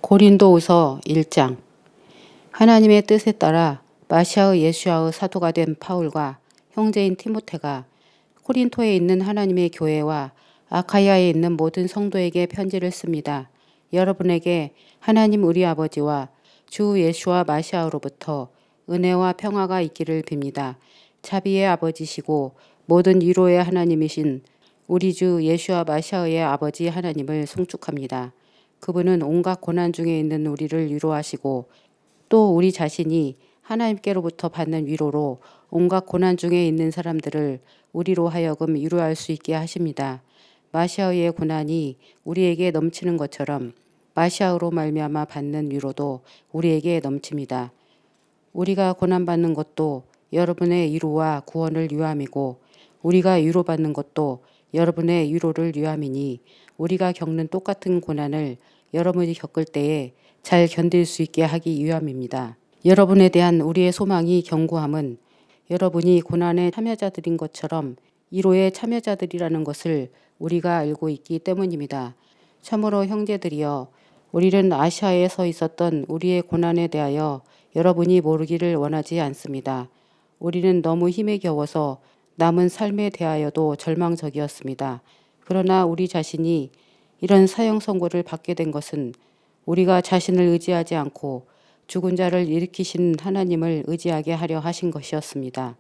고린도후서 1장. 하나님의 뜻에 따라 마시아의 예수야의 사도가 된 파울과 형제인 티모테가 코린토에 있는 하나님의 교회와 아카야에 있는 모든 성도에게 편지를 씁니다. 여러분에게 하나님 우리 아버지와 주 예수와 마시아로부터 은혜와 평화가 있기를 빕니다. 자비의 아버지시고 모든 위로의 하나님이신 우리 주 예수와 마시아의 아버지 하나님을 송축합니다. 그분은 온갖 고난 중에 있는 우리를 위로하시고 또 우리 자신이 하나님께로부터 받는 위로로 온갖 고난 중에 있는 사람들을 우리로 하여금 위로할 수 있게 하십니다. 마시아의 고난이 우리에게 넘치는 것처럼 마시아로 말미암아 받는 위로도 우리에게 넘칩니다. 우리가 고난받는 것도 여러분의 위로와 구원을 위함이고 우리가 위로받는 것도 여러분의 위로를 위함이니 우리가 겪는 똑같은 고난을 여러분이 겪을 때에 잘 견딜 수 있게 하기 위함입니다. 여러분에 대한 우리의 소망이 견고함은 여러분이 고난의 참여자들인 것처럼 위로의 참여자들이라는 것을 우리가 알고 있기 때문입니다. 참으로 형제들이여, 우리는 아시아에 서 있었던 우리의 고난에 대하여 여러분이 모르기를 원하지 않습니다. 우리는 너무 힘에 겨워서 남은 삶에 대하여도 절망적이었습니다. 그러나 우리 자신이 이런 사형 선고를 받게 된 것은 우리가 자신을 의지하지 않고 죽은 자를 일으키신 하나님을 의지하게 하려 하신 것이었습니다.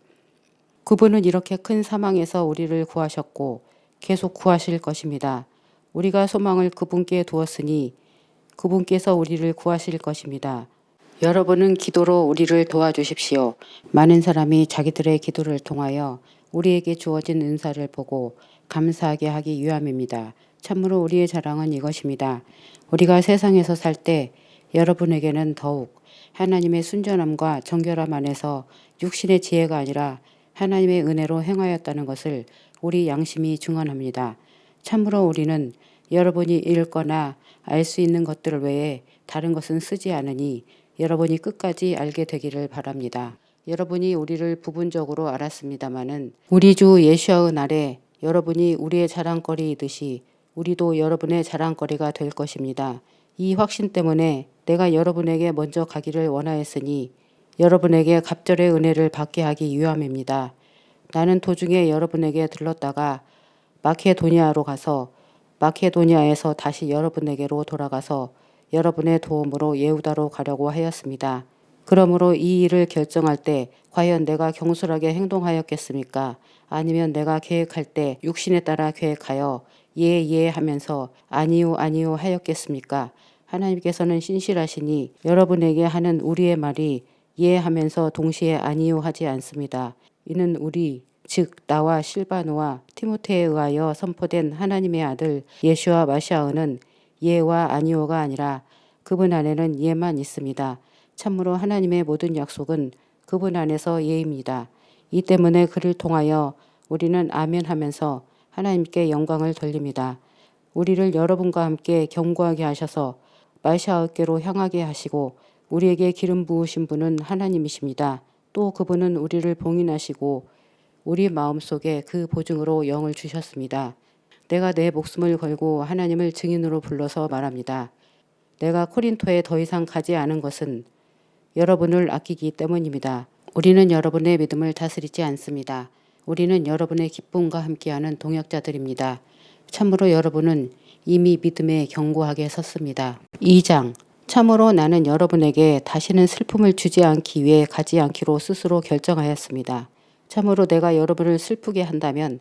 그분은 이렇게 큰 사망에서 우리를 구하셨고 계속 구하실 것입니다. 우리가 소망을 그분께 두었으니 그분께서 우리를 구하실 것입니다. 여러분은 기도로 우리를 도와주십시오. 많은 사람이 자기들의 기도를 통하여 우리에게 주어진 은사를 보고 감사하게 하기 위함입니다. 참으로 우리의 자랑은 이것입니다. 우리가 세상에서 살 때 여러분에게는 더욱 하나님의 순전함과 정결함 안에서 육신의 지혜가 아니라 하나님의 은혜로 행하였다는 것을 우리 양심이 증언합니다. 참으로 우리는 여러분이 읽거나 알 수 있는 것들 외에 다른 것은 쓰지 않으니 여러분이 끝까지 알게 되기를 바랍니다. 여러분이 우리를 부분적으로 알았습니다마는 우리 주 예수의 날에 여러분이 우리의 자랑거리이듯이 우리도 여러분의 자랑거리가 될 것입니다. 이 확신 때문에 내가 여러분에게 먼저 가기를 원하였으니 여러분에게 갑절의 은혜를 받게 하기 위함입니다. 나는 도중에 여러분에게 들렀다가 마케도니아로 가서 마케도니아에서 다시 여러분에게로 돌아가서 여러분의 도움으로 예후다로 가려고 하였습니다. 그러므로 이 일을 결정할 때 과연 내가 경솔하게 행동하였겠습니까? 아니면 내가 계획할 때 육신에 따라 계획하여 예 하면서 아니요 하였겠습니까? 하나님께서는 신실하시니 여러분에게 하는 우리의 말이 예 하면서 동시에 아니요 하지 않습니다. 이는 우리 즉 나와 실바노와 티모테에 의하여 선포된 하나님의 아들 예수와 마시아는 예와 아니오가 아니라 그분 안에는 예만 있습니다. 참으로 하나님의 모든 약속은 그분 안에서 예입니다. 이 때문에 그를 통하여 우리는 아멘 하면서 하나님께 영광을 돌립니다. 우리를 여러분과 함께 견고하게 하셔서 마시아께로 향하게 하시고 우리에게 기름 부으신 분은 하나님이십니다. 또 그분은 우리를 봉인하시고 우리 마음속에 그 보증으로 영을 주셨습니다. 내가 내 목숨을 걸고 하나님을 증인으로 불러서 말합니다. 내가 코린토에 더 이상 가지 않은 것은 여러분을 아끼기 때문입니다. 우리는 여러분의 믿음을 다스리지 않습니다. 우리는 여러분의 기쁨과 함께하는 동역자들입니다. 참으로 여러분은 이미 믿음에 견고하게 섰습니다. 2장. 참으로 나는 여러분에게 다시는 슬픔을 주지 않기 위해 가지 않기로 스스로 결정하였습니다. 참으로 내가 여러분을 슬프게 한다면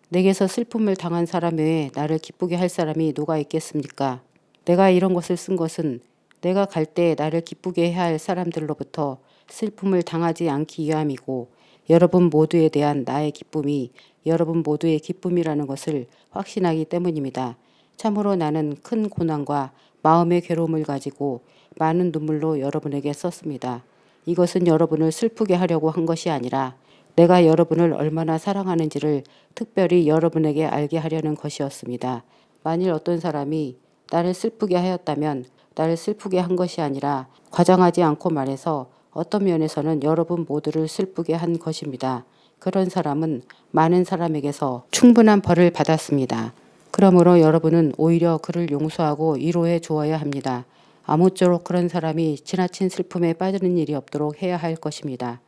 내게서 슬픔을 당한 사람 외에 나를 기쁘게 할 사람이 누가 있겠습니까? 내가 이런 것을 쓴 것은 내가 갈 때 나를 기쁘게 해야 할 사람들로부터 슬픔을 당하지 않기 위함이고 여러분 모두에 대한 나의 기쁨이 여러분 모두의 기쁨이라는 것을 확신하기 때문입니다. 참으로 나는 큰 고난과 마음의 괴로움을 가지고 많은 눈물로 여러분에게 썼습니다. 이것은 여러분을 슬프게 하려고 한 것이 아니라 내가 여러분을 얼마나 사랑하는지를 특별히 여러분에게 알게 하려는 것이었습니다. 만일 어떤 사람이 나를 슬프게 하였다면 나를 슬프게 한 것이 아니라 과장하지 않고 말해서 어떤 면에서는 여러분 모두를 슬프게 한 것입니다. 그런 사람은 많은 사람에게서 충분한 벌을 받았습니다. 그러므로 여러분은 오히려 그를 용서하고 위로해 주어야 합니다. 아무쪼록 그런 사람이 지나친 슬픔에 빠지는 일이 없도록 해야 할 것입니다.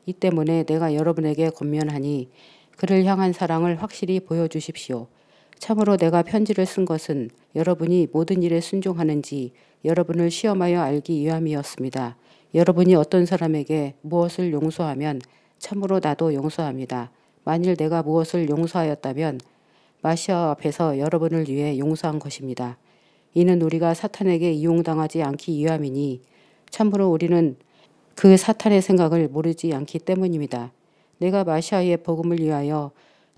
이 때문에 내가 여러분에게 권면하니 그를 향한 사랑을 확실히 보여주십시오. 참으로 내가 편지를 쓴 것은 여러분이 모든 일에 순종하는지 여러분을 시험하여 알기 위함이었습니다. 여러분이 어떤 사람에게 무엇을 용서하면 참으로 나도 용서합니다. 만일 내가 무엇을 용서하였다면 마시아 앞에서 여러분을 위해 용서한 것입니다. 이는 우리가 사탄에게 이용당하지 않기 위함이니 참으로 우리는 그 사탄의 생각을 모르지 않기 때문입니다. 내가 마시아의 복음을 위하여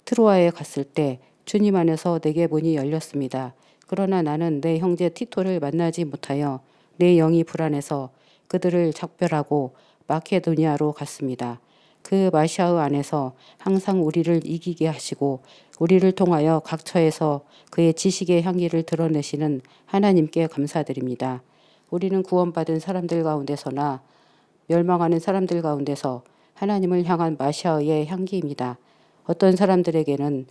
트로아에 갔을 때 주님 안에서 내게 문이 열렸습니다. 그러나 나는 내 형제 티토를 만나지 못하여 내 영이 불안해서 그들을 작별하고 마케도니아로 갔습니다. 그 마시아의 안에서 항상 우리를 이기게 하시고 우리를 통하여 각 처에서 그의 지식의 향기를 드러내시는 하나님께 감사드립니다. 우리는 구원받은 사람들 가운데서나 멸망하는 사람들 가운데서 하나님을 향한 마시아의 향기입니다. 어떤 사람들에게는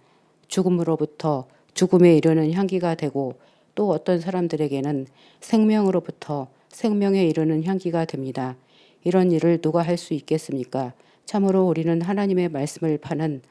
죽음으로부터 죽음에 이르는 향기가 되고 또 어떤 사람들에게는 생명으로부터 생명에 이르는 향기가 됩니다. 이런 일을 누가 할 수 있겠습니까? 참으로 우리는 하나님의 말씀을 파는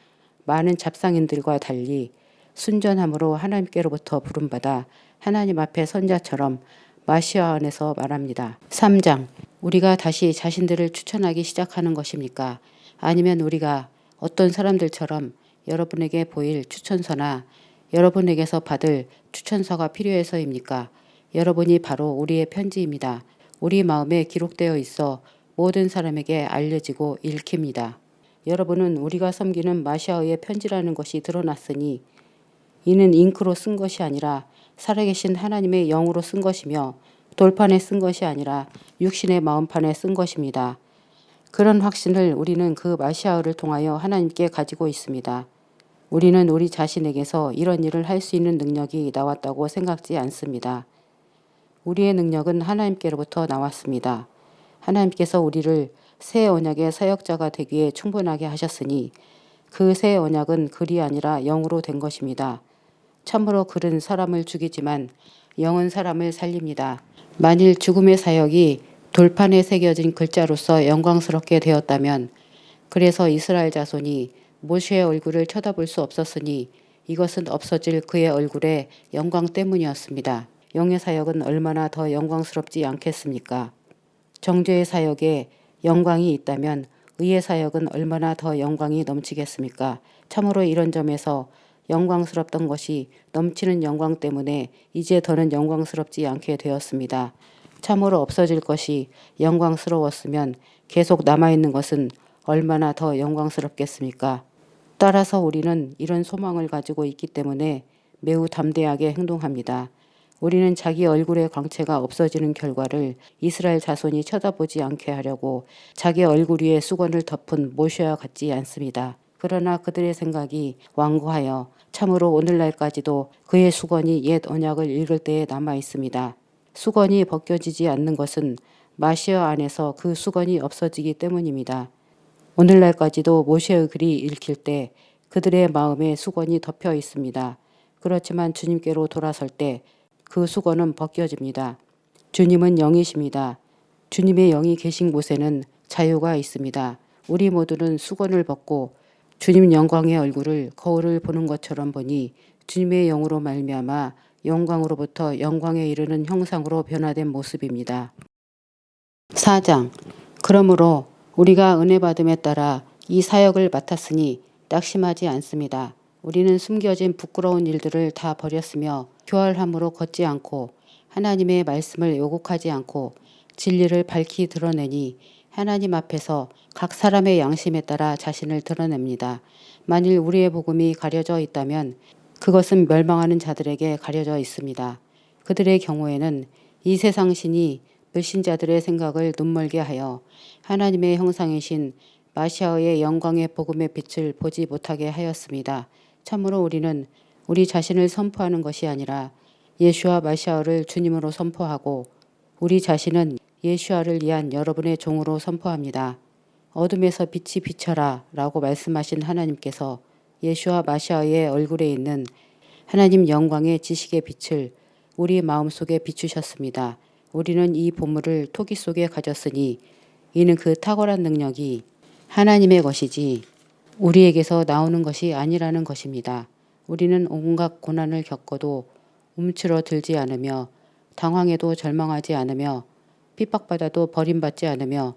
많은 잡상인들과 달리 순전함으로 하나님께로부터 부름받아 하나님 앞에 선자처럼 마시아 안에서 말합니다. 3장. 우리가 다시 자신들을 추천하기 시작하는 것입니까? 아니면 우리가 어떤 사람들처럼 여러분에게 보일 추천서나 여러분에게서 받을 추천서가 필요해서입니까? 여러분이 바로 우리의 편지입니다. 우리 마음에 기록되어 있어 모든 사람에게 알려지고 읽힙니다. 여러분은 우리가 섬기는 마시아의 편지라는 것이 드러났으니 이는 잉크로 쓴 것이 아니라 살아계신 하나님의 영으로 쓴 것이며 돌판에 쓴 것이 아니라 육신의 마음판에 쓴 것입니다. 그런 확신을 우리는 그 마시아를 통하여 하나님께 가지고 있습니다. 우리는 우리 자신에게서 이런 일을 할 수 있는 능력이 나왔다고 생각지 않습니다. 우리의 능력은 하나님께로부터 나왔습니다. 하나님께서 우리를 새 언약의 사역자가 되기에 충분하게 하셨으니 그 새 언약은 글이 아니라 영으로 된 것입니다. 참으로 글은 사람을 죽이지만 영은 사람을 살립니다. 만일 죽음의 사역이 돌판에 새겨진 글자로서 영광스럽게 되었다면 그래서 이스라엘 자손이 모세의 얼굴을 쳐다볼 수 없었으니 이것은 없어질 그의 얼굴의 영광 때문이었습니다. 영의 사역은 얼마나 더 영광스럽지 않겠습니까? 정죄의 사역에 영광이 있다면 의의 사역은 얼마나 더 영광이 넘치겠습니까? 참으로 이런 점에서 영광스럽던 것이 넘치는 영광 때문에 이제 더는 영광스럽지 않게 되었습니다. 참으로 없어질 것이 영광스러웠으면 계속 남아있는 것은 얼마나 더 영광스럽겠습니까? 따라서 우리는 이런 소망을 가지고 있기 때문에 매우 담대하게 행동합니다. 우리는 자기 얼굴의 광채가 없어지는 결과를 이스라엘 자손이 쳐다보지 않게 하려고 자기 얼굴 위에 수건을 덮은 모세와 같지 않습니다. 그러나 그들의 생각이 완고하여 참으로 오늘날까지도 그의 수건이 옛 언약을 읽을 때에 남아 있습니다. 수건이 벗겨지지 않는 것은 마시아 안에서 그 수건이 없어지기 때문입니다. 오늘날까지도 모세의 글이 읽힐 때 그들의 마음에 수건이 덮여 있습니다. 그렇지만 주님께로 돌아설 때 그 수건은 벗겨집니다. 주님은 영이십니다. 주님의 영이 계신 곳에는 자유가 있습니다. 우리 모두는 수건을 벗고 주님 영광의 얼굴을 거울을 보는 것처럼 보니 주님의 영으로 말미암아 영광으로부터 영광에 이르는 형상으로 변화된 모습입니다. 4장. 그러므로 우리가 은혜 받음에 따라 이 사역을 맡았으니 낙심하지 않습니다. 우리는 숨겨진 부끄러운 일들을 다 버렸으며 교활함으로 걷지 않고 하나님의 말씀을 왜곡하지 않고 진리를 밝히 드러내니 하나님 앞에서 각 사람의 양심에 따라 자신을 드러냅니다. 만일 우리의 복음이 가려져 있다면 그것은 멸망하는 자들에게 가려져 있습니다. 그들의 경우에는 이 세상 신이 불신자들의 생각을 눈멀게 하여 하나님의 형상이신 마시아의 영광의 복음의 빛을 보지 못하게 하였습니다. 참으로 우리는 우리 자신을 선포하는 것이 아니라 예수와 마시아를 주님으로 선포하고 우리 자신은 예수아를 위한 여러분의 종으로 선포합니다. 어둠에서 빛이 비쳐라 라고 말씀하신 하나님께서 예수와 마시아의 얼굴에 있는 하나님 영광의 지식의 빛을 우리 마음속에 비추셨습니다. 우리는 이 보물을 토기 속에 가졌으니 이는 그 탁월한 능력이 하나님의 것이지 우리에게서 나오는 것이 아니라는 것입니다. 우리는 온갖 고난을 겪어도 움츠러들지 않으며 당황해도 절망하지 않으며 핍박받아도 버림받지 않으며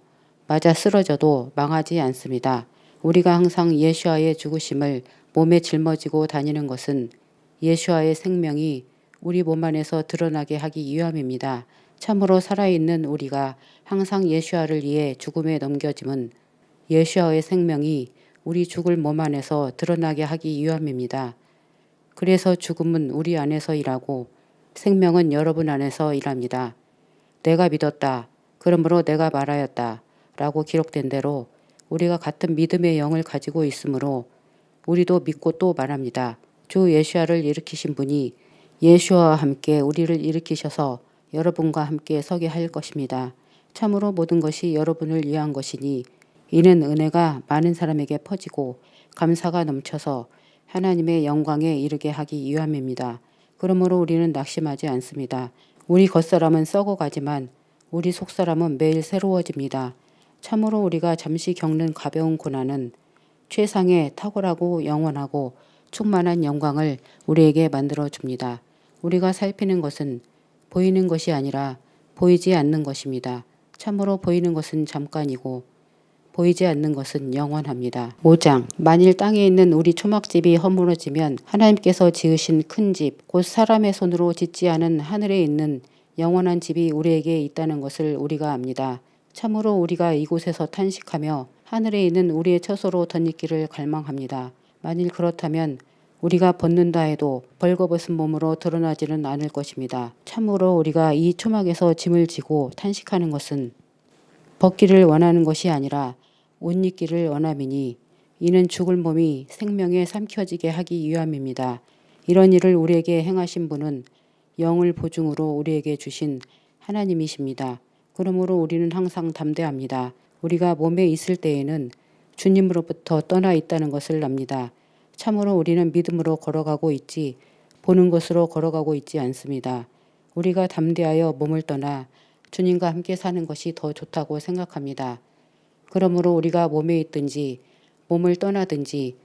맞아 쓰러져도 망하지 않습니다. 우리가 항상 예수와의 죽으심을 몸에 짊어지고 다니는 것은 예수와의 생명이 우리 몸 안에서 드러나게 하기 위함입니다. 참으로 살아있는 우리가 항상 예수와를 위해 죽음에 넘겨짐은 예수와의 생명이 우리 죽을 몸 안에서 드러나게 하기 위함입니다. 그래서 죽음은 우리 안에서 일하고 생명은 여러분 안에서 일합니다. 내가 믿었다. 그러므로 내가 말하였다. 라고 기록된 대로 우리가 같은 믿음의 영을 가지고 있으므로 우리도 믿고 또 말합니다. 주 예수와를 일으키신 분이 예수와 함께 우리를 일으키셔서 여러분과 함께 서게 할 것입니다. 참으로 모든 것이 여러분을 위한 것이니 이는 은혜가 많은 사람에게 퍼지고 감사가 넘쳐서 하나님의 영광에 이르게 하기 위함입니다. 그러므로 우리는 낙심하지 않습니다. 우리 겉사람은 썩어가지만 우리 속사람은 매일 새로워집니다. 참으로 우리가 잠시 겪는 가벼운 고난은 최상의 탁월하고 영원하고 충만한 영광을 우리에게 만들어 줍니다. 우리가 살피는 것은 보이는 것이 아니라 보이지 않는 것입니다. 참으로 보이는 것은 잠깐이고 보이지 않는 것은 영원합니다. 5장. 만일 땅에 있는 우리 초막집이 허물어지면 하나님께서 지으신 큰 집, 곧 사람의 손으로 짓지 않은 하늘에 있는 영원한 집이 우리에게 있다는 것을 우리가 압니다. 참으로 우리가 이곳에서 탄식하며 하늘에 있는 우리의 처소로 덧입기를 갈망합니다. 만일 그렇다면 우리가 벗는다 해도 벌거벗은 몸으로 드러나지는 않을 것입니다. 참으로 우리가 이 초막에서 짐을 지고 탄식하는 것은 벗기를 원하는 것이 아니라 옷 입기를 원함이니 이는 죽을 몸이 생명에 삼켜지게 하기 위함입니다. 이런 일을 우리에게 행하신 분은 영을 보증으로 우리에게 주신 하나님이십니다. 그러므로 우리는 항상 담대합니다. 우리가 몸에 있을 때에는 주님으로부터 떠나 있다는 것을 압니다. 참으로 우리는 믿음으로 걸어가고 있지 보는 것으로 걸어가고 있지 않습니다. 우리가 담대하여 몸을 떠나 주님과 함께 사는 것이 더 좋다고 생각합니다. 그러므로 우리가 몸에 있든지 몸을 떠나든지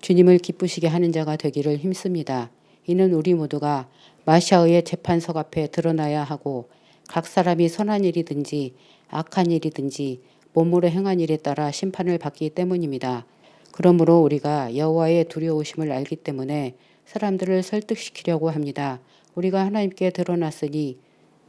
주님을 기쁘시게 하는 자가 되기를 힘씁니다. 이는 우리 모두가 마시아의 재판석 앞에 드러나야 하고 각 사람이 선한 일이든지 악한 일이든지 몸으로 행한 일에 따라 심판을 받기 때문입니다. 그러므로 우리가 여호와의 두려우심을 알기 때문에 사람들을 설득시키려고 합니다. 우리가 하나님께 드러났으니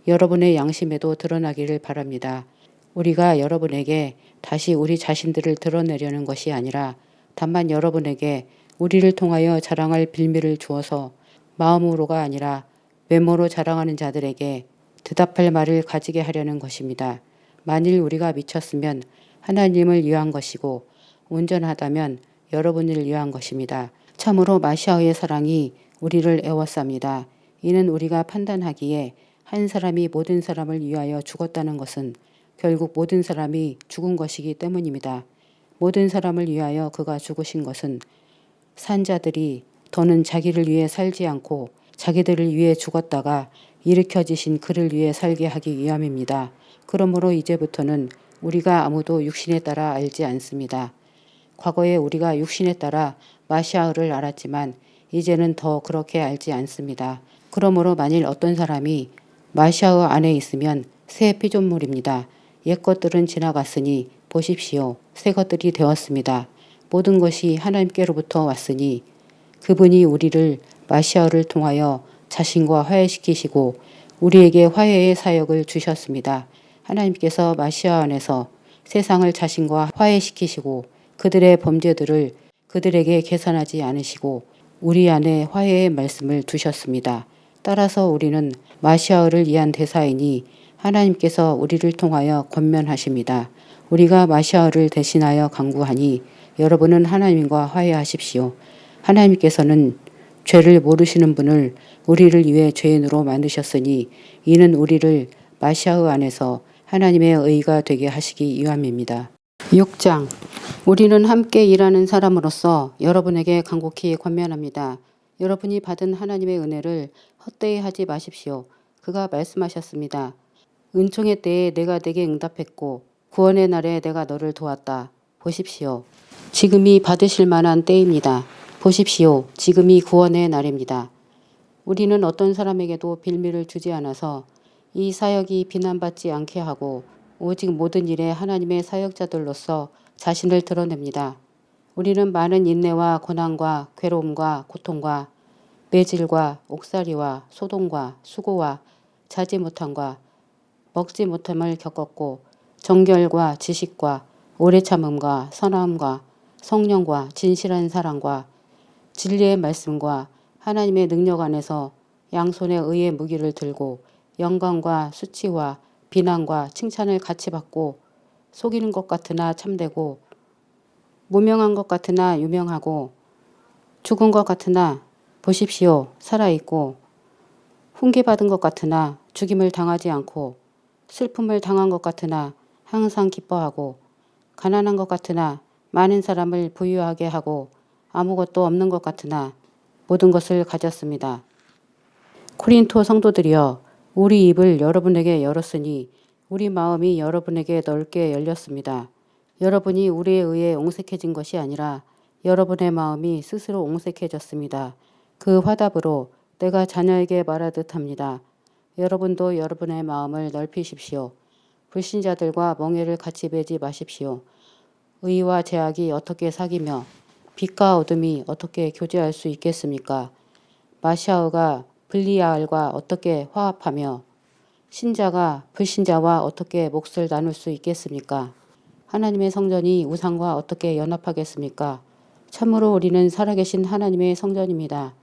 여러분의 양심에도 드러나기를 바랍니다. 우리가 여러분에게 다시 우리 자신들을 드러내려는 것이 아니라 다만 여러분에게 우리를 통하여 자랑할 빌미를 주어서 마음으로가 아니라 외모로 자랑하는 자들에게 대답할 말을 가지게 하려는 것입니다. 만일 우리가 미쳤으면 하나님을 위한 것이고 온전하다면 여러분을 위한 것입니다. 참으로 마시아의 사랑이 우리를 애워쌉니다. 이는 우리가 판단하기에 한 사람이 모든 사람을 위하여 죽었다는 것은 결국 모든 사람이 죽은 것이기 때문입니다. 모든 사람을 위하여 그가 죽으신 것은 산자들이 더는 자기를 위해 살지 않고 자기들을 위해 죽었다가 일으켜지신 그를 위해 살게 하기 위함입니다. 그러므로 이제부터는 우리가 아무도 육신에 따라 알지 않습니다. 과거에 우리가 육신에 따라 마시아를 알았지만 이제는 더 그렇게 알지 않습니다. 그러므로 만일 어떤 사람이 마시아 안에 있으면 새 피조물입니다. 옛 것들은 지나갔으니 보십시오. 새 것들이 되었습니다. 모든 것이 하나님께로부터 왔으니 그분이 우리를 마시아를 통하여 자신과 화해시키시고 우리에게 화해의 사역을 주셨습니다. 하나님께서 마시아 안에서 세상을 자신과 화해시키시고 그들의 범죄들을 그들에게 계산하지 않으시고 우리 안에 화해의 말씀을 두셨습니다. 따라서 우리는 마시아를 위한 대사이니 하나님께서 우리를 통하여 권면하십니다. 우리가 마시아를 대신하여 간구하니 여러분은 하나님과 화해하십시오. 하나님께서는 죄를 모르시는 분을 우리를 위해 죄인으로 만드셨으니 이는 우리를 마시아 안에서 하나님의 의가 되게 하시기 위함입니다. 6장. 우리는 함께 일하는 사람으로서 여러분에게 간곡히 권면합니다. 여러분이 받은 하나님의 은혜를 헛되이 하지 마십시오. 그가 말씀하셨습니다. 은총의 때에 내가 내게 응답했고 구원의 날에 내가 너를 도왔다. 보십시오. 지금이 받으실 만한 때입니다. 보십시오. 지금이 구원의 날입니다. 우리는 어떤 사람에게도 빌미를 주지 않아서 이 사역이 비난받지 않게 하고 오직 모든 일에 하나님의 사역자들로서 자신을 드러냅니다. 우리는 많은 인내와 고난과 괴로움과 고통과 매질과 옥살이와 소동과 수고와 자지 못함과 먹지 못함을 겪었고 정결과 지식과 오래 참음과 선함과 성령과 진실한 사랑과 진리의 말씀과 하나님의 능력 안에서 양손에 의의 무기를 들고 영광과 수치와 비난과 칭찬을 같이 받고 속이는 것 같으나 참되고 무명한 것 같으나 유명하고 죽은 것 같으나 보십시오. 살아있고 훈계받은 것 같으나 죽임을 당하지 않고 슬픔을 당한 것 같으나 항상 기뻐하고 가난한 것 같으나 많은 사람을 부유하게 하고 아무것도 없는 것 같으나 모든 것을 가졌습니다. 코린토 성도들이여 우리 입을 여러분에게 열었으니 우리 마음이 여러분에게 넓게 열렸습니다. 여러분이 우리에 의해 옹색해진 것이 아니라 여러분의 마음이 스스로 옹색해졌습니다. 그 화답으로 내가 자녀에게 말하듯 합니다. 여러분도 여러분의 마음을 넓히십시오. 불신자들과 멍에를 같이 베지 마십시오. 의와 죄악이 어떻게 사귀며 빛과 어둠이 어떻게 교제할 수 있겠습니까? 마샤흐가 블리아알과 어떻게 화합하며 신자가 불신자와 어떻게 몫을 나눌 수 있겠습니까? 하나님의 성전이 우상과 어떻게 연합하겠습니까? 참으로 우리는 살아계신 하나님의 성전입니다.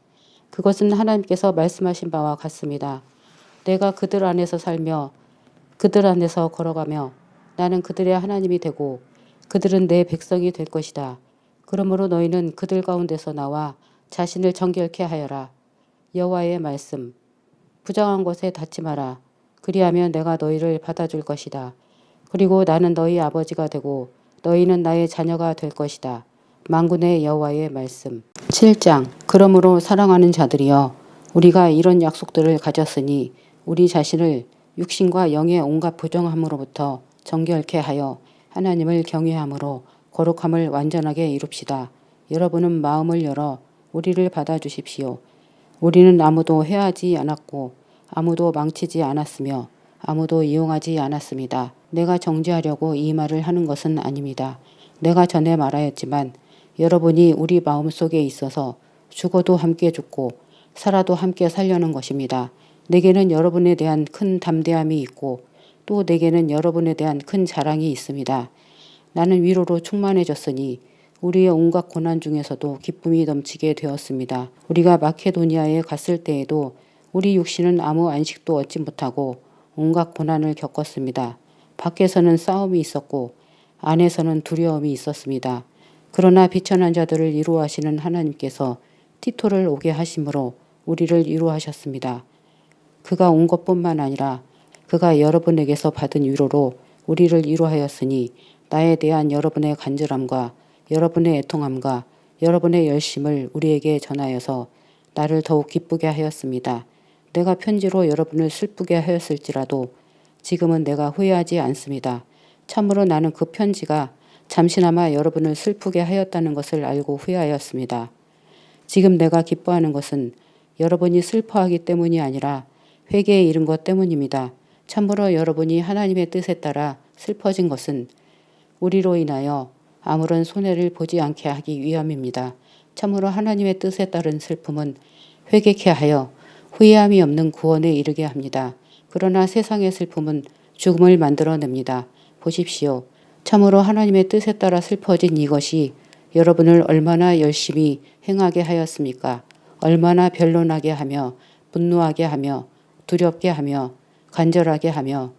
그것은 하나님께서 말씀하신 바와 같습니다. 내가 그들 안에서 살며 그들 안에서 걸어가며 나는 그들의 하나님이 되고 그들은 내 백성이 될 것이다. 그러므로 너희는 그들 가운데서 나와 자신을 정결케 하여라. 여호와의 말씀. 부정한 것에 닿지 마라. 그리하면 내가 너희를 받아줄 것이다. 그리고 나는 너희 아버지가 되고 너희는 나의 자녀가 될 것이다. 만군의 여호와의 말씀. 7장. 그러므로 사랑하는 자들이여 우리가 이런 약속들을 가졌으니 우리 자신을 육신과 영의 온갖 부정함으로부터 정결케 하여 하나님을 경외함으로 거룩함을 완전하게 이룹시다. 여러분은 마음을 열어 우리를 받아주십시오. 우리는 아무도 해하지 않았고 아무도 망치지 않았으며 아무도 이용하지 않았습니다. 내가 정죄하려고 이 말을 하는 것은 아닙니다. 내가 전에 말하였지만 여러분이 우리 마음속에 있어서 죽어도 함께 죽고 살아도 함께 살려는 것입니다. 내게는 여러분에 대한 큰 담대함이 있고 또 내게는 여러분에 대한 큰 자랑이 있습니다. 나는 위로로 충만해졌으니 우리의 온갖 고난 중에서도 기쁨이 넘치게 되었습니다. 우리가 마케도니아에 갔을 때에도 우리 육신은 아무 안식도 얻지 못하고 온갖 고난을 겪었습니다. 밖에서는 싸움이 있었고 안에서는 두려움이 있었습니다. 그러나 비천한 자들을 위로하시는 하나님께서 티토를 오게 하심으로 우리를 위로하셨습니다. 그가 온 것뿐만 아니라 그가 여러분에게서 받은 위로로 우리를 위로하였으니 나에 대한 여러분의 간절함과 여러분의 애통함과 여러분의 열심을 우리에게 전하여서 나를 더욱 기쁘게 하였습니다. 내가 편지로 여러분을 슬프게 하였을지라도 지금은 내가 후회하지 않습니다. 참으로 나는 그 편지가 잠시나마 여러분을 슬프게 하였다는 것을 알고 후회하였습니다. 지금 내가 기뻐하는 것은 여러분이 슬퍼하기 때문이 아니라 회개에 이른 것 때문입니다. 참으로 여러분이 하나님의 뜻에 따라 슬퍼진 것은 우리로 인하여 아무런 손해를 보지 않게 하기 위함입니다. 참으로 하나님의 뜻에 따른 슬픔은 회개케 하여 후회함이 없는 구원에 이르게 합니다. 그러나 세상의 슬픔은 죽음을 만들어냅니다. 보십시오. 참으로 하나님의 뜻에 따라 슬퍼진 이것이 여러분을 얼마나 열심히 행하게 하였습니까? 얼마나 변론하게 하며 분노하게 하며 두렵게 하며 간절하게 하며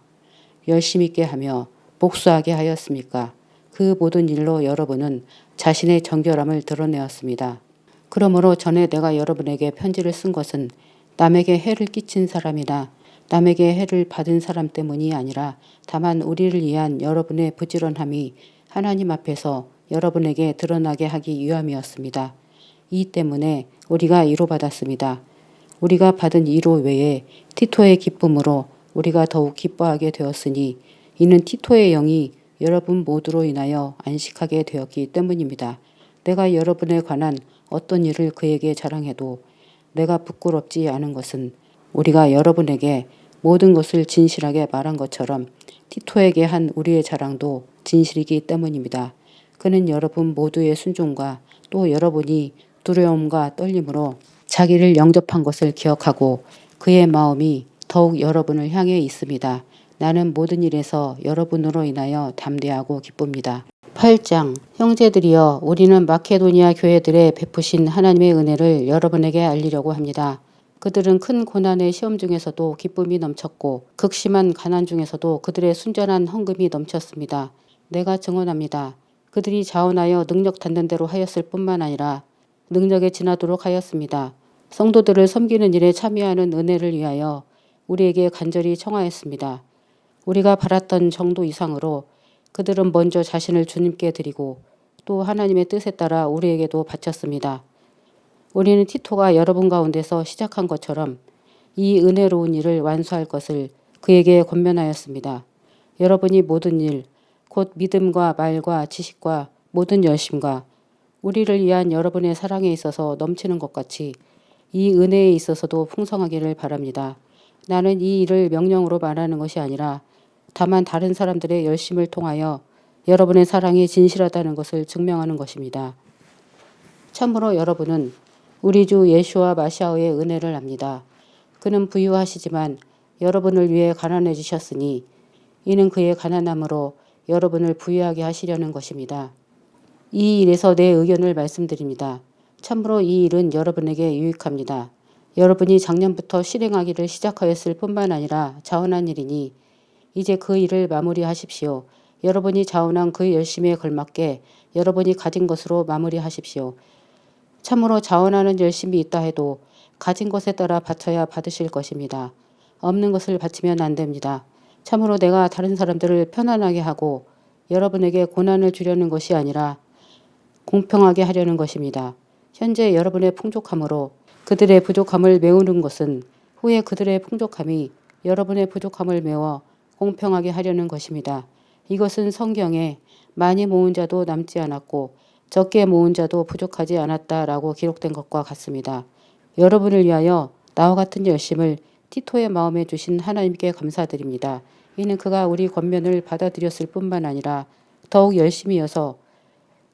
열심 있게 하며 복수하게 하였습니까? 그 모든 일로 여러분은 자신의 정결함을 드러내었습니다. 그러므로 전에 내가 여러분에게 편지를 쓴 것은 남에게 해를 끼친 사람이나 남에게 해를 받은 사람 때문이 아니라 다만 우리를 위한 여러분의 부지런함이 하나님 앞에서 여러분에게 드러나게 하기 위함이었습니다. 이 때문에 우리가 위로받았습니다. 우리가 받은 위로 외에 티토의 기쁨으로 우리가 더욱 기뻐하게 되었으니 이는 티토의 영이 여러분 모두로 인하여 안식하게 되었기 때문입니다. 내가 여러분에 관한 어떤 일을 그에게 자랑해도 내가 부끄럽지 않은 것은 우리가 여러분에게 모든 것을 진실하게 말한 것처럼 티토에게 한 우리의 자랑도 진실이기 때문입니다. 그는 여러분 모두의 순종과 또 여러분이 두려움과 떨림으로 자기를 영접한 것을 기억하고 그의 마음이 더욱 여러분을 향해 있습니다. 나는 모든 일에서 여러분으로 인하여 담대하고 기쁩니다. 8장 형제들이여 우리는 마케도니아 교회들에 베푸신 하나님의 은혜를 여러분에게 알리려고 합니다. 그들은 큰 고난의 시험 중에서도 기쁨이 넘쳤고 극심한 가난 중에서도 그들의 순전한 헌금이 넘쳤습니다. 내가 증언합니다. 그들이 자원하여 능력 닿는 대로 하였을 뿐만 아니라 능력에 지나도록 하였습니다. 성도들을 섬기는 일에 참여하는 은혜를 위하여 우리에게 간절히 청하였습니다. 우리가 바랐던 정도 이상으로 그들은 먼저 자신을 주님께 드리고 또 하나님의 뜻에 따라 우리에게도 바쳤습니다. 우리는 티토가 여러분 가운데서 시작한 것처럼 이 은혜로운 일을 완수할 것을 그에게 권면하였습니다. 여러분이 모든 일, 곧 믿음과 말과 지식과 모든 열심과 우리를 위한 여러분의 사랑에 있어서 넘치는 것 같이 이 은혜에 있어서도 풍성하기를 바랍니다. 나는 이 일을 명령으로 말하는 것이 아니라 다만 다른 사람들의 열심을 통하여 여러분의 사랑이 진실하다는 것을 증명하는 것입니다. 참으로 여러분은 우리 주 예수와 마시아의 은혜를 압니다. 그는 부유하시지만 여러분을 위해 가난해지셨으니 이는 그의 가난함으로 여러분을 부유하게 하시려는 것입니다. 이 일에서 내 의견을 말씀드립니다. 참으로 이 일은 여러분에게 유익합니다. 여러분이 작년부터 실행하기를 시작하였을 뿐만 아니라 자원한 일이니 이제 그 일을 마무리하십시오. 여러분이 자원한 그 열심에 걸맞게 여러분이 가진 것으로 마무리하십시오. 참으로 자원하는 열심이 있다 해도 가진 것에 따라 바쳐야 받으실 것입니다. 없는 것을 바치면 안 됩니다. 참으로 내가 다른 사람들을 편안하게 하고 여러분에게 고난을 주려는 것이 아니라 공평하게 하려는 것입니다. 현재 여러분의 풍족함으로 그들의 부족함을 메우는 것은 후에 그들의 풍족함이 여러분의 부족함을 메워 공평하게 하려는 것입니다. 이것은 성경에 많이 모은 자도 남지 않았고 적게 모은 자도 부족하지 않았다라고 기록된 것과 같습니다. 여러분을 위하여 나와 같은 열심을 티토의 마음에 주신 하나님께 감사드립니다. 이는 그가 우리 권면을 받아들였을 뿐만 아니라 더욱 열심히 여서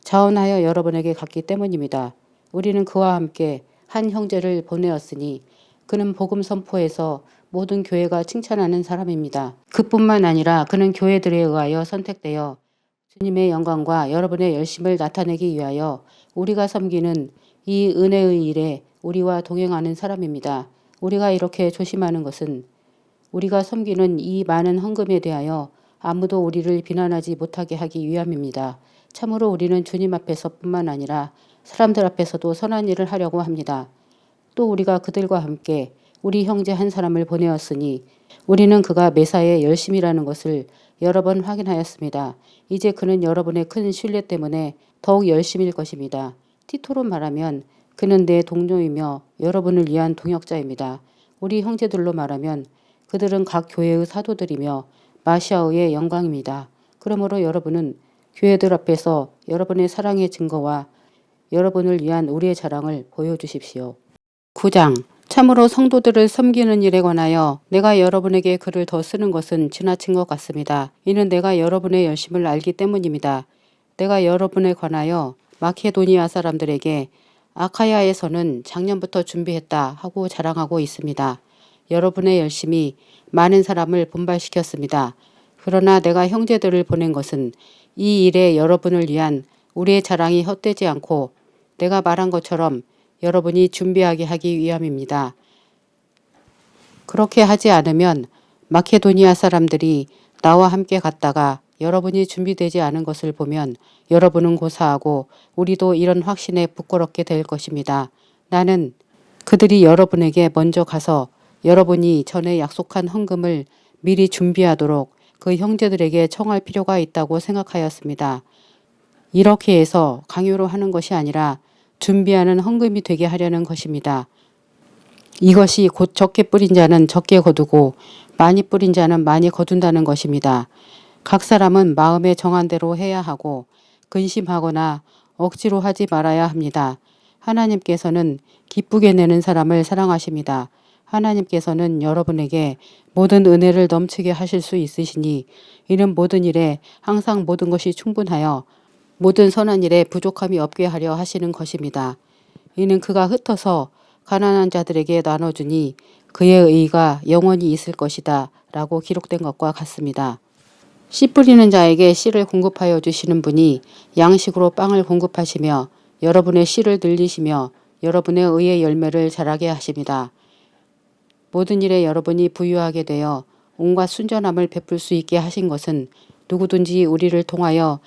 자원하여 여러분에게 갔기 때문입니다. 우리는 그와 함께 한 형제를 보내었으니 그는 복음 선포에서 모든 교회가 칭찬하는 사람입니다. 그뿐만 아니라 그는 교회들에 의하여 선택되어 주님의 영광과 여러분의 열심을 나타내기 위하여 우리가 섬기는 이 은혜의 일에 우리와 동행하는 사람입니다. 우리가 이렇게 조심하는 것은 우리가 섬기는 이 많은 헌금에 대하여 아무도 우리를 비난하지 못하게 하기 위함입니다. 참으로 우리는 주님 앞에서뿐만 아니라 사람들 앞에서도 선한 일을 하려고 합니다. 또 우리가 그들과 함께 우리 형제 한 사람을 보내었으니 우리는 그가 매사에 열심이라는 것을 여러 번 확인하였습니다. 이제 그는 여러분의 큰 신뢰 때문에 더욱 열심일 것입니다. 티토로 말하면 그는 내 동료이며 여러분을 위한 동역자입니다. 우리 형제들로 말하면 그들은 각 교회의 사도들이며 마시아의 영광입니다. 그러므로 여러분은 교회들 앞에서 여러분의 사랑의 증거와 여러분을 위한 우리의 자랑을 보여주십시오. 9장 참으로 성도들을 섬기는 일에 관하여 내가 여러분에게 글을 더 쓰는 것은 지나친 것 같습니다. 이는 내가 여러분의 열심을 알기 때문입니다. 내가 여러분에 관하여 마케도니아 사람들에게 아카야에서는 작년부터 준비했다 하고 자랑하고 있습니다. 여러분의 열심이 많은 사람을 분발시켰습니다. 그러나 내가 형제들을 보낸 것은 이 일에 여러분을 위한 우리의 자랑이 헛되지 않고 내가 말한 것처럼 여러분이 준비하게 하기 위함입니다. 그렇게 하지 않으면 마케도니아 사람들이 나와 함께 갔다가 여러분이 준비되지 않은 것을 보면 여러분은 고사하고 우리도 이런 확신에 부끄럽게 될 것입니다. 나는 그들이 여러분에게 먼저 가서 여러분이 전에 약속한 헌금을 미리 준비하도록 그 형제들에게 청할 필요가 있다고 생각하였습니다. 이렇게 해서 강요로 하는 것이 아니라 준비하는 헌금이 되게 하려는 것입니다. 이것이 곧 적게 뿌린 자는 적게 거두고 많이 뿌린 자는 많이 거둔다는 것입니다. 각 사람은 마음에 정한 대로 해야 하고 근심하거나 억지로 하지 말아야 합니다. 하나님께서는 기쁘게 내는 사람을 사랑하십니다. 하나님께서는 여러분에게 모든 은혜를 넘치게 하실 수 있으시니 이는 모든 일에 항상 모든 것이 충분하여 모든 선한 일에 부족함이 없게 하려 하시는 것입니다. 이는 그가 흩어서 가난한 자들에게 나눠주니 그의 의가 영원히 있을 것이다 라고 기록된 것과 같습니다. 씨 뿌리는 자에게 씨를 공급하여 주시는 분이 양식으로 빵을 공급하시며 여러분의 씨를 늘리시며 여러분의 의의 열매를 자라게 하십니다. 모든 일에 여러분이 부유하게 되어 온갖 순전함을 베풀 수 있게 하신 것은 누구든지 우리를 통하여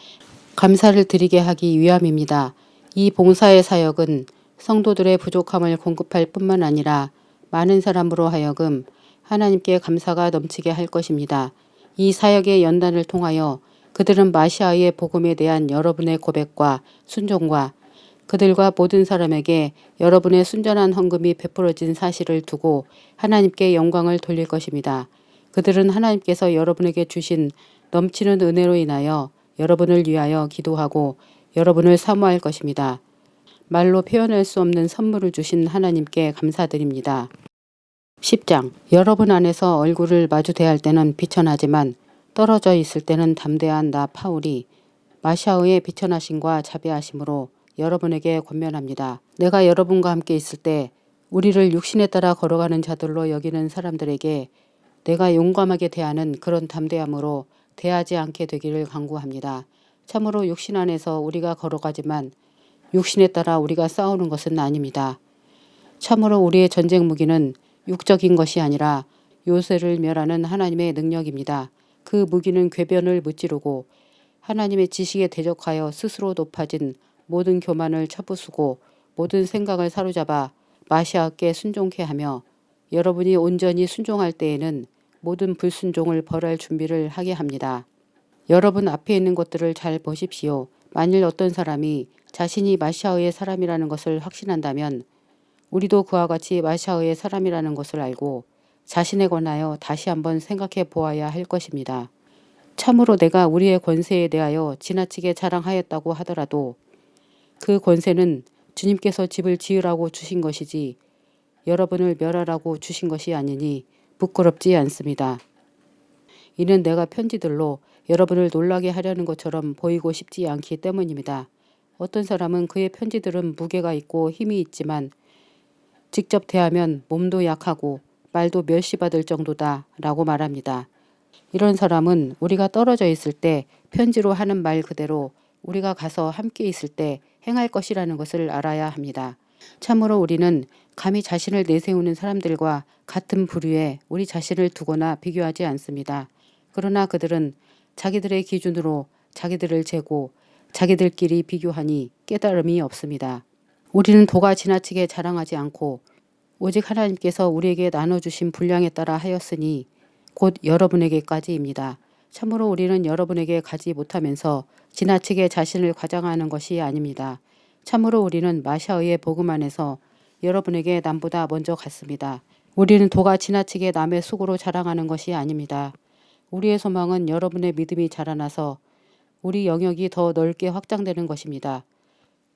감사를 드리게 하기 위함입니다. 이 봉사의 사역은 성도들의 부족함을 공급할 뿐만 아니라 많은 사람으로 하여금 하나님께 감사가 넘치게 할 것입니다. 이 사역의 연단을 통하여 그들은 마시아의 복음에 대한 여러분의 고백과 순종과 그들과 모든 사람에게 여러분의 순전한 헌금이 베풀어진 사실을 두고 하나님께 영광을 돌릴 것입니다. 그들은 하나님께서 여러분에게 주신 넘치는 은혜로 인하여 여러분을 위하여 기도하고 여러분을 사모할 것입니다. 말로 표현할 수 없는 선물을 주신 하나님께 감사드립니다. 10장. 여러분 안에서 얼굴을 마주 대할 때는 비천하지만 떨어져 있을 때는 담대한 나 파울이 마샤의의 비천하심과 자비하심으로 여러분에게 권면합니다. 내가 여러분과 함께 있을 때 우리를 육신에 따라 걸어가는 자들로 여기는 사람들에게 내가 용감하게 대하는 그런 담대함으로 대하지 않게 되기를 간구합니다. 참으로 육신 안에서 우리가 걸어가지만 육신에 따라 우리가 싸우는 것은 아닙니다. 참으로 우리의 전쟁 무기는 육적인 것이 아니라 요새를 멸하는 하나님의 능력입니다. 그 무기는 궤변을 무찌르고 하나님의 지식에 대적하여 스스로 높아진 모든 교만을 쳐부수고 모든 생각을 사로잡아 마시아께 순종케 하며 여러분이 온전히 순종할 때에는 모든 불순종을 벌할 준비를 하게 합니다. 여러분 앞에 있는 것들을 잘 보십시오. 만일 어떤 사람이 자신이 마시아의 사람이라는 것을 확신한다면 우리도 그와 같이 마시아의 사람이라는 것을 알고 자신에 관하여 다시 한번 생각해 보아야 할 것입니다. 참으로 내가 우리의 권세에 대하여 지나치게 자랑하였다고 하더라도 그 권세는 주님께서 집을 지으라고 주신 것이지 여러분을 멸하라고 주신 것이 아니니 부끄럽지 않습니다. 이는 내가 편지들로 여러분을 놀라게 하려는 것처럼 보이고 싶지 않기 때문입니다. 어떤 사람은 그의 편지들은 무게가 있고 힘이 있지만 직접 대하면 몸도 약하고 말도 멸시받을 정도다 라고 말합니다. 이런 사람은 우리가 떨어져 있을 때 편지로 하는 말 그대로 우리가 가서 함께 있을 때 행할 것이라는 것을 알아야 합니다. 참으로 우리는 감히 자신을 내세우는 사람들과 같은 부류에 우리 자신을 두거나 비교하지 않습니다. 그러나 그들은 자기들의 기준으로 자기들을 재고 자기들끼리 비교하니 깨달음이 없습니다. 우리는 도가 지나치게 자랑하지 않고 오직 하나님께서 우리에게 나눠주신 분량에 따라 하였으니 곧 여러분에게까지입니다. 참으로 우리는 여러분에게 가지 못하면서 지나치게 자신을 과장하는 것이 아닙니다. 참으로 우리는 마샤의의 복음 안에서 여러분에게 남보다 먼저 갔습니다. 우리는 도가 지나치게 남의 속으로 자랑하는 것이 아닙니다. 우리의 소망은 여러분의 믿음이 자라나서 우리 영역이 더 넓게 확장되는 것입니다.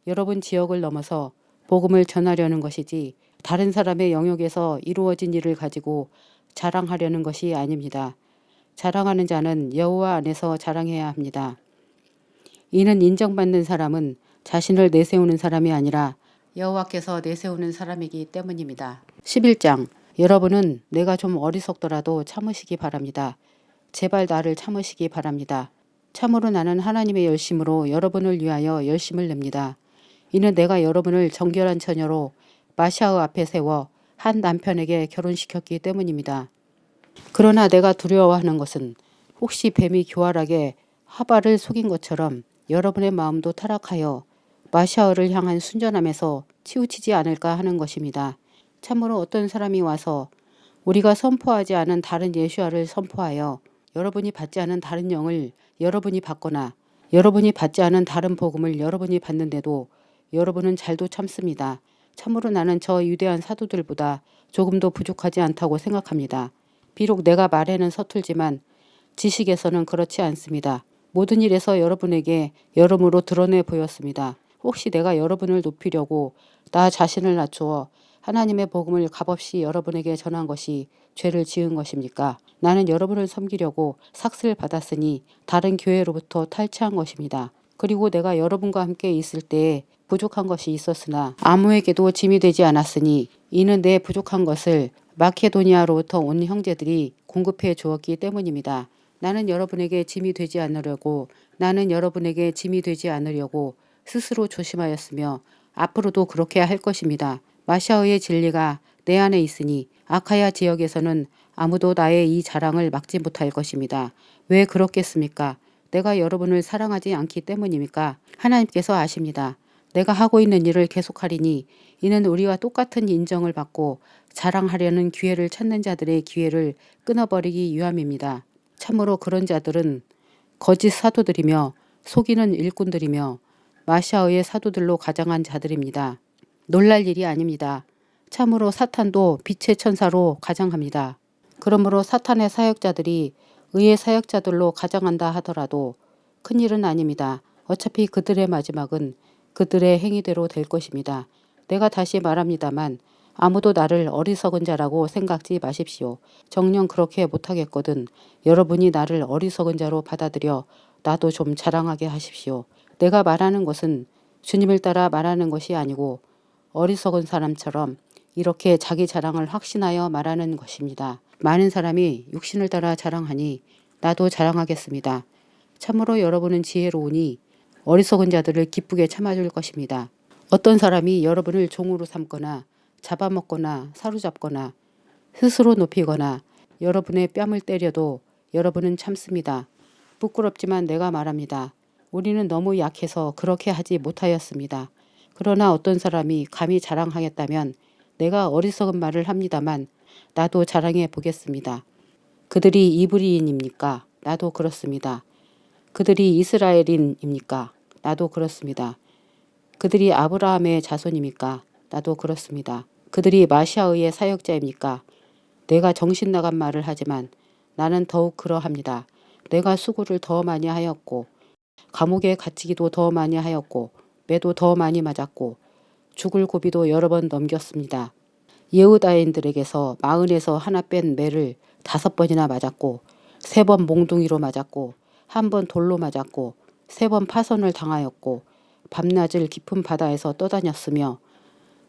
여러분 지역을 넘어서 복음을 전하려는 것이지 다른 사람의 영역에서 이루어진 일을 가지고 자랑하려는 것이 아닙니다. 자랑하는 자는 여호와 안에서 자랑해야 합니다. 이는 인정받는 사람은 자신을 내세우는 사람이 아니라 여호와께서 내세우는 사람이기 때문입니다. 11장. 여러분은 내가 좀 어리석더라도 참으시기 바랍니다. 제발 나를 참으시기 바랍니다. 참으로 나는 하나님의 열심으로 여러분을 위하여 열심을 냅니다. 이는 내가 여러분을 정결한 처녀로 마시아의 앞에 세워 한 남편에게 결혼시켰기 때문입니다. 그러나 내가 두려워하는 것은 혹시 뱀이 교활하게 하바를 속인 것처럼 여러분의 마음도 타락하여 마시아를 향한 순전함에서 치우치지 않을까 하는 것입니다. 참으로 어떤 사람이 와서 우리가 선포하지 않은 다른 예수아를 선포하여 여러분이 받지 않은 다른 영을 여러분이 받거나 여러분이 받지 않은 다른 복음을 여러분이 받는데도 여러분은 잘도 참습니다. 참으로 나는 저 위대한 사도들보다 조금도 부족하지 않다고 생각합니다. 비록 내가 말에는 서툴지만 지식에서는 그렇지 않습니다. 모든 일에서 여러분에게 여러모로 드러내 보였습니다. 혹시 내가 여러분을 높이려고 나 자신을 낮추어 하나님의 복음을 값없이 여러분에게 전한 것이 죄를 지은 것입니까? 나는 여러분을 섬기려고 삭슬 받았으니 다른 교회로부터 탈취한 것입니다. 그리고 내가 여러분과 함께 있을 때에 부족한 것이 있었으나 아무에게도 짐이 되지 않았으니 이는 내 부족한 것을 마케도니아로부터 온 형제들이 공급해 주었기 때문입니다. 나는 여러분에게 짐이 되지 않으려고 스스로 조심하였으며 앞으로도 그렇게 할 것입니다. 마샤오의 진리가 내 안에 있으니 아카야 지역에서는 아무도 나의 이 자랑을 막지 못할 것입니다. 왜 그렇겠습니까? 내가 여러분을 사랑하지 않기 때문입니까? 하나님께서 아십니다. 내가 하고 있는 일을 계속하리니 이는 우리와 똑같은 인정을 받고 자랑하려는 기회를 찾는 자들의 기회를 끊어버리기 위함입니다. 참으로 그런 자들은 거짓 사도들이며 속이는 일꾼들이며 마샤오의 사도들로 가장한 자들입니다. 놀랄 일이 아닙니다. 참으로 사탄도 빛의 천사로 가장합니다. 그러므로 사탄의 사역자들이 의의 사역자들로 가장한다 하더라도 큰일은 아닙니다. 어차피 그들의 마지막은 그들의 행위대로 될 것입니다. 내가 다시 말합니다만 아무도 나를 어리석은 자라고 생각지 마십시오. 정녕 그렇게 못하겠거든 여러분이 나를 어리석은 자로 받아들여 나도 좀 자랑하게 하십시오. 내가 말하는 것은 주님을 따라 말하는 것이 아니고 어리석은 사람처럼 이렇게 자기 자랑을 확신하여 말하는 것입니다. 많은 사람이 육신을 따라 자랑하니 나도 자랑하겠습니다. 참으로 여러분은 지혜로우니 어리석은 자들을 기쁘게 참아줄 것입니다. 어떤 사람이 여러분을 종으로 삼거나 잡아먹거나 사로잡거나 스스로 높이거나 여러분의 뺨을 때려도 여러분은 참습니다. 부끄럽지만 내가 말합니다. 우리는 너무 약해서 그렇게 하지 못하였습니다. 그러나 어떤 사람이 감히 자랑하겠다면 내가 어리석은 말을 합니다만 나도 자랑해 보겠습니다. 그들이 이브리인입니까? 나도 그렇습니다. 그들이 이스라엘인입니까? 나도 그렇습니다. 그들이 아브라함의 자손입니까? 나도 그렇습니다. 그들이 마시아의 사역자입니까? 내가 정신 나간 말을 하지만 나는 더욱 그러합니다. 내가 수고를 더 많이 하였고 감옥에 갇히기도 더 많이 하였고 매도 더 많이 맞았고 죽을 고비도 여러 번 넘겼습니다. 예후다인들에게서 40에서 하나 뺀 매를 5번이나 맞았고 3번 몽둥이로 맞았고 1번 돌로 맞았고 3번 파선을 당하였고 밤낮을 깊은 바다에서 떠다녔으며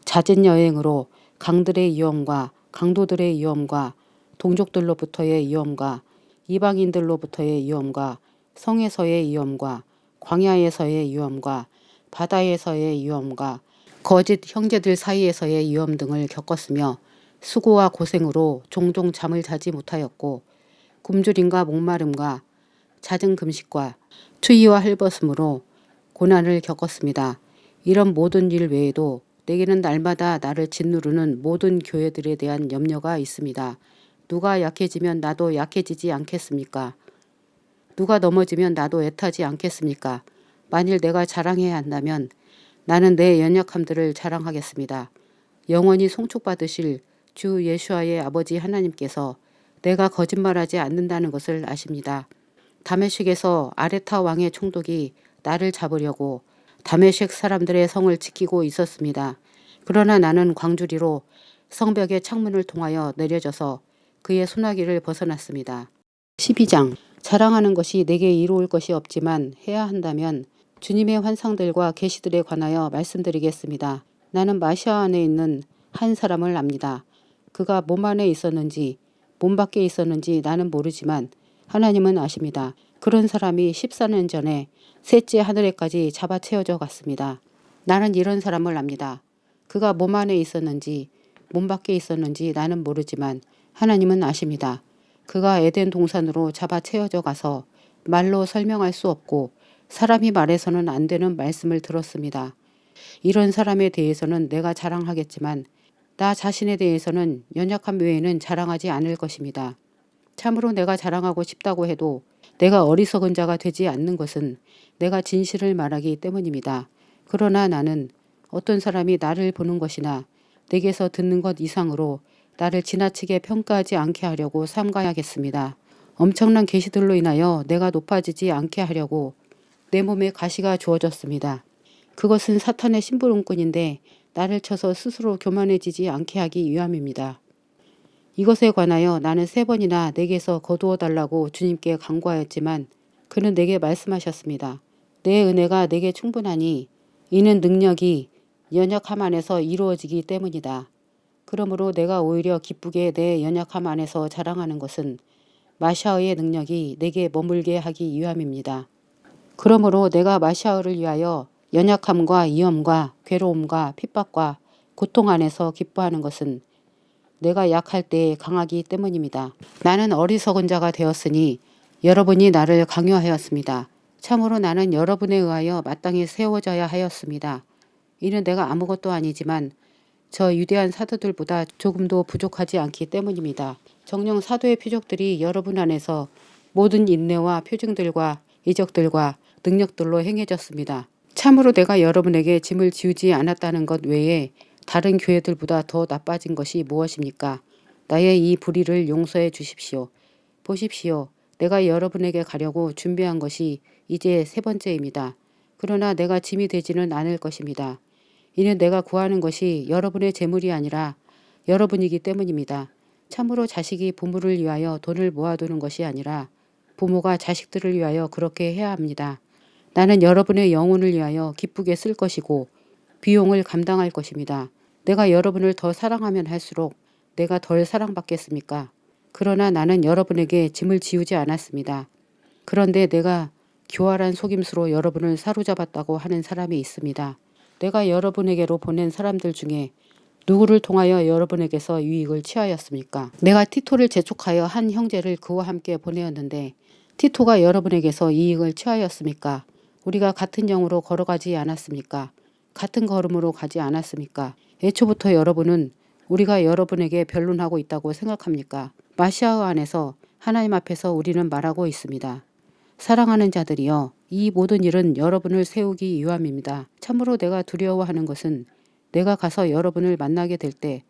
잦은 여행으로 강들의 위험과 강도들의 위험과 동족들로부터의 위험과 이방인들로부터의 위험과 성에서의 위험과 광야에서의 위험과 바다에서의 위험과 거짓 형제들 사이에서의 위험 등을 겪었으며 수고와 고생으로 종종 잠을 자지 못하였고 굶주림과 목마름과 잦은 금식과 추위와 헐벗음으로 고난을 겪었습니다. 이런 모든 일 외에도 내게는 날마다 나를 짓누르는 모든 교회들에 대한 염려가 있습니다. 누가 약해지면 나도 약해지지 않겠습니까? 누가 넘어지면 나도 애타지 않겠습니까? 만일 내가 자랑해야 한다면 나는 내 연약함들을 자랑하겠습니다. 영원히 송축받으실 주 예수아의 아버지 하나님께서 내가 거짓말하지 않는다는 것을 아십니다. 다메섹에서 아레타 왕의 총독이 나를 잡으려고 다메섹 사람들의 성을 지키고 있었습니다. 그러나 나는 광주리로 성벽의 창문을 통하여 내려져서 그의 소나기를 벗어났습니다. 12장 자랑하는 것이 내게 이로울 것이 없지만 해야 한다면 주님의 환상들과 계시들에 관하여 말씀드리겠습니다. 나는 마시아 안에 있는 한 사람을 압니다. 그가 몸 안에 있었는지 몸 밖에 있었는지 나는 모르지만 하나님은 아십니다. 그런 사람이 14년 전에 셋째 하늘에까지 잡아채워져 갔습니다. 나는 이런 사람을 압니다. 그가 몸 안에 있었는지 몸 밖에 있었는지 나는 모르지만 하나님은 아십니다. 그가 에덴 동산으로 잡아채워져 가서 말로 설명할 수 없고 사람이 말해서는 안 되는 말씀을 들었습니다. 이런 사람에 대해서는 내가 자랑하겠지만 나 자신에 대해서는 연약함 외에는 자랑하지 않을 것입니다. 참으로 내가 자랑하고 싶다고 해도 내가 어리석은 자가 되지 않는 것은 내가 진실을 말하기 때문입니다. 그러나 나는 어떤 사람이 나를 보는 것이나 내게서 듣는 것 이상으로 나를 지나치게 평가하지 않게 하려고 삼가야겠습니다. 엄청난 계시들로 인하여 내가 높아지지 않게 하려고 내 몸에 가시가 주어졌습니다. 그것은 사탄의 심부름꾼인데 나를 쳐서 스스로 교만해지지 않게 하기 위함입니다. 이것에 관하여 나는 3번이나 내게서 거두어 달라고 주님께 간구하였지만 그는 내게 말씀하셨습니다. 내 은혜가 내게 충분하니 이는 능력이 연약함 안에서 이루어지기 때문이다. 그러므로 내가 오히려 기쁘게 내 연약함 안에서 자랑하는 것은 마샤의 능력이 내게 머물게 하기 위함입니다. 그러므로 내가 마샤를 위하여 연약함과 위험과 괴로움과 핍박과 고통 안에서 기뻐하는 것은 내가 약할 때에 강하기 때문입니다. 나는 어리석은 자가 되었으니 여러분이 나를 강요하였습니다. 참으로 나는 여러분에 의하여 마땅히 세워져야 하였습니다. 이는 내가 아무것도 아니지만 저 위대한 사도들보다 조금도 부족하지 않기 때문입니다. 정녕 사도의 표적들이 여러분 안에서 모든 인내와 표징들과 이적들과 능력들로 행해졌습니다. 참으로 내가 여러분에게 짐을 지우지 않았다는 것 외에 다른 교회들보다 더 나빠진 것이 무엇입니까? 나의 이 불의를 용서해 주십시오. 보십시오. 내가 여러분에게 가려고 준비한 것이 이제 3번째입니다. 그러나 내가 짐이 되지는 않을 것입니다. 이는 내가 구하는 것이 여러분의 재물이 아니라 여러분이기 때문입니다. 참으로 자식이 부모를 위하여 돈을 모아두는 것이 아니라 부모가 자식들을 위하여 그렇게 해야 합니다. 나는 여러분의 영혼을 위하여 기쁘게 쓸 것이고 비용을 감당할 것입니다. 내가 여러분을 더 사랑하면 할수록 내가 덜 사랑받겠습니까? 그러나 나는 여러분에게 짐을 지우지 않았습니다. 그런데 내가 교활한 속임수로 여러분을 사로잡았다고 하는 사람이 있습니다. 내가 여러분에게로 보낸 사람들 중에 누구를 통하여 여러분에게서 유익을 취하였습니까? 내가 티토를 재촉하여 한 형제를 그와 함께 보내었는데 티토가 여러분에게서 이익을 취하였습니까? 우리가 같은 영으로 걸어가지 않았습니까? 같은 걸음으로 가지 않았습니까? 애초부터 여러분은 우리가 여러분에게 변론하고 있다고 생각합니까? 마시아의 안에서 하나님 앞에서 우리는 말하고 있습니다. 사랑하는 자들이여, 이 모든 일은 여러분을 세우기 위함입니다. 참으로 내가 두려워하는 것은 내가 가서 여러분을 만나게 될 때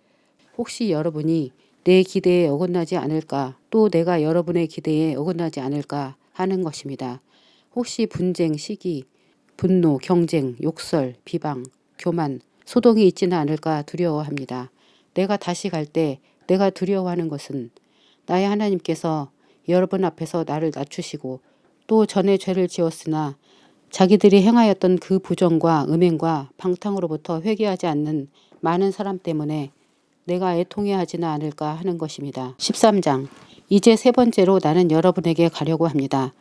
혹시 여러분이 내 기대에 어긋나지 않을까, 또 내가 여러분의 기대에 어긋나지 않을까 하는 것입니다. 혹시 분쟁, 시기, 분노, 경쟁, 욕설, 비방, 교만, 소동이 있지는 않을까 두려워합니다. 내가 다시 갈 때 내가 두려워하는 것은 나의 하나님께서 여러분 앞에서 나를 낮추시고 또 전에 죄를 지었으나 자기들이 행하였던 그 부정과 음행과 방탕으로부터 회개하지 않는 많은 사람 때문에 내가 애통해하지는 않을까 하는 것입니다. 13장. 이제 3번째로 나는 여러분에게 가려고 합니다.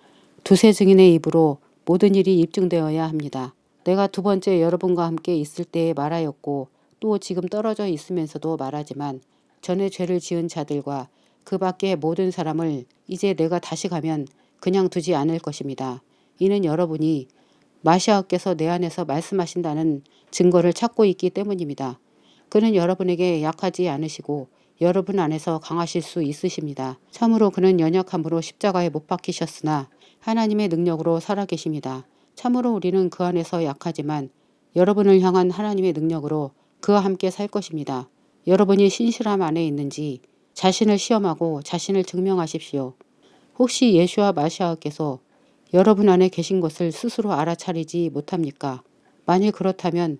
두세 증인의 입으로 모든 일이 입증되어야 합니다. 내가 2번째 여러분과 함께 있을 때에 말하였고 또 지금 떨어져 있으면서도 말하지만 전에 죄를 지은 자들과 그 밖의 모든 사람을 이제 내가 다시 가면 그냥 두지 않을 것입니다. 이는 여러분이 마시아께서 내 안에서 말씀하신다는 증거를 찾고 있기 때문입니다. 그는 여러분에게 약하지 않으시고 여러분 안에서 강하실 수 있으십니다. 참으로 그는 연약함으로 십자가에 못 박히셨으나 하나님의 능력으로 살아계십니다. 참으로 우리는 그 안에서 약하지만 여러분을 향한 하나님의 능력으로 그와 함께 살 것입니다. 여러분이 신실함 안에 있는지 자신을 시험하고 자신을 증명하십시오. 혹시 예수와 마시아께서 여러분 안에 계신 것을 스스로 알아차리지 못합니까? 만일 그렇다면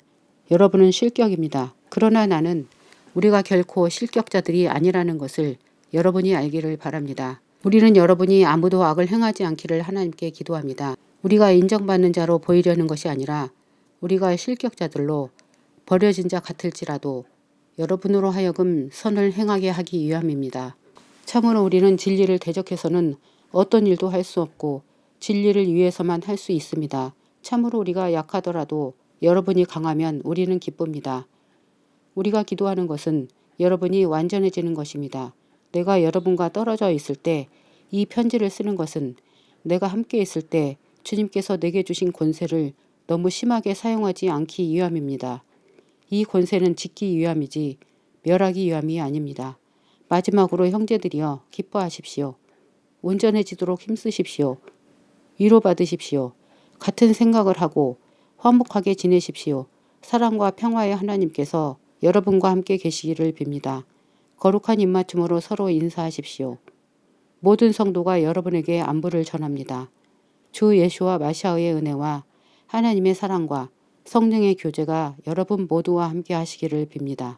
여러분은 실격입니다. 그러나 나는 우리가 결코 실격자들이 아니라는 것을 여러분이 알기를 바랍니다. 우리는 여러분이 아무도 악을 행하지 않기를 하나님께 기도합니다. 우리가 인정받는 자로 보이려는 것이 아니라 우리가 실격자들로 버려진 자 같을지라도 여러분으로 하여금 선을 행하게 하기 위함입니다. 참으로 우리는 진리를 대적해서는 어떤 일도 할 수 없고 진리를 위해서만 할 수 있습니다. 참으로 우리가 약하더라도 여러분이 강하면 우리는 기쁩니다. 우리가 기도하는 것은 여러분이 완전해지는 것입니다. 내가 여러분과 떨어져 있을 때 이 편지를 쓰는 것은 내가 함께 있을 때 주님께서 내게 주신 권세를 너무 심하게 사용하지 않기 위함입니다. 이 권세는 짓기 위함이지 멸하기 위함이 아닙니다. 마지막으로 형제들이여 기뻐하십시오. 온전해지도록 힘쓰십시오. 위로받으십시오. 같은 생각을 하고 화목하게 지내십시오. 사랑과 평화의 하나님께서 여러분과 함께 계시기를 빕니다. 거룩한 입맞춤으로 서로 인사하십시오. 모든 성도가 여러분에게 안부를 전합니다. 주 예수와 마시아의 은혜와 하나님의 사랑과 성령의 교제가 여러분 모두와 함께 하시기를 빕니다.